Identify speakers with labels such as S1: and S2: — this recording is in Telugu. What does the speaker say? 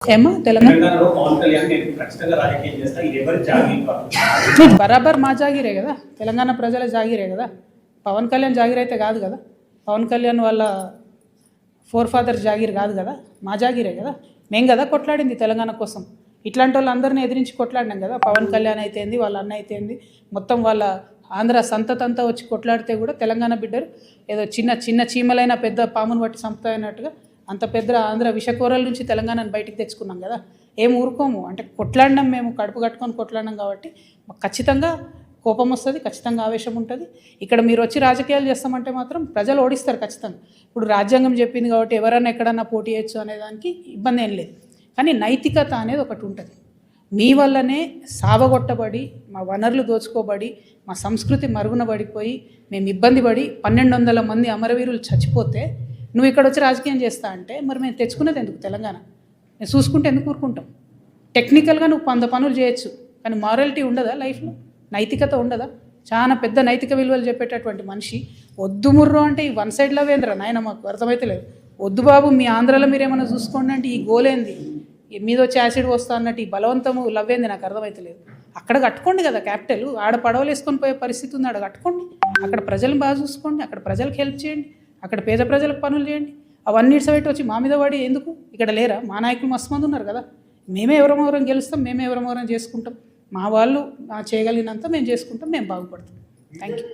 S1: ఏమో తెలంగాణలో బరాబర్ మా జాగిరే కదా, తెలంగాణ ప్రజల జాగిరే కదా. పవన్ కళ్యాణ్ జాగిర్ అయితే కాదు కదా, పవన్ కళ్యాణ్ వాళ్ళ ఫోర్ ఫాదర్ జాగిర్ కాదు కదా, మా జాగిరే కదా. మేం కదా కొట్లాడింది తెలంగాణ కోసం. ఇట్లాంటి వాళ్ళందరినీ ఎదిరించి కొట్లాడినాం కదా. పవన్ కళ్యాణ్ అయితేంది, వాళ్ళ అన్న అయితేంది, మొత్తం వాళ్ళ ఆంధ్ర సంతతంతా వచ్చి కొట్లాడితే కూడా తెలంగాణ బిడ్డరు ఏదో చిన్న చిన్న చీమలైన పెద్ద పామును బట్టి సంపుతాయన్నట్టుగా అంత పెద్ద ఆంధ్ర విషకోరల నుంచి తెలంగాణను బయటికి తెచ్చుకున్నాం కదా. ఏం ఊరుకోము అంటే కొట్లాడినాం, మేము కడుపు కట్టుకొని కొట్లాడినాం కాబట్టి ఖచ్చితంగా కోపం వస్తుంది, ఖచ్చితంగా ఆవేశం ఉంటుంది. ఇక్కడ మీరు వచ్చి రాజకీయాలు చేస్తామంటే మాత్రం ప్రజలు ఓడిస్తారు ఖచ్చితంగా. ఇప్పుడు రాజ్యాంగం చెప్పింది కాబట్టి ఎవరైనా ఎక్కడన్నా పోటీ చేయొచ్చు అనేదానికి ఇబ్బంది ఏం లేదు. కానీ నైతికత అనేది ఒకటి ఉంటుంది. మీ వల్లనే సావగొట్టబడి, మా వనరులు దోచుకోబడి, మా సంస్కృతి మరుగున పడిపోయి, మేము ఇబ్బంది పడి 1200 మంది అమరవీరులు చచ్చిపోతే నువ్వు ఇక్కడ వచ్చి రాజకీయం చేస్తా అంటే మరి మేము తెచ్చుకునేది ఎందుకు తెలంగాణ? మేము చూసుకుంటే ఎందుకు ఊరుకుంటాం? టెక్నికల్గా నువ్వు 100 పనులు చేయొచ్చు, కానీ మారాలిటీ ఉండదా లైఫ్లో? నైతికత ఉండదా? చాలా పెద్ద నైతిక విలువలు చెప్పేటటువంటి మనిషి వద్దు ముర్రో అంటే ఈ వన్ సైడ్ లవ్ ఏంద్రా నాయన, మాకు అర్థమైతే లేదు. వద్దు బాబు, మీ ఆంధ్రాలో మీరేమైనా చూసుకోండి అంటే ఈ గోలేంది, మీద వచ్చి యాసిడ్ వస్తా అన్నట్టు ఈ బలవంతము లవ్ ఏంది నాకు అర్థమైతే లేదు. అక్కడ కట్టుకోండి కదా క్యాపిటల్, ఆడ పడవలు వేసుకొని పోయే పరిస్థితి ఉంది, ఆడ కట్టుకోండి. అక్కడ ప్రజలను బాగా చూసుకోండి, అక్కడ ప్రజలకు హెల్ప్ చేయండి, అక్కడ పేద ప్రజలకు పనులు చేయండి. అవన్నీ ఇట్సబెట్టి వచ్చి మా మీద పడి ఎందుకు? ఇక్కడ లేరా మా నాయకులు? మస్తు మంది ఉన్నారు కదా. మేమే ఎవరెవరం గెలుస్తాం, మేమే ఎవరెవరం చేసుకుంటాం. మా వాళ్ళు చేయగలిగినంత మేము చేసుకుంటాం, మేము బాగుపడతాం. Thank you.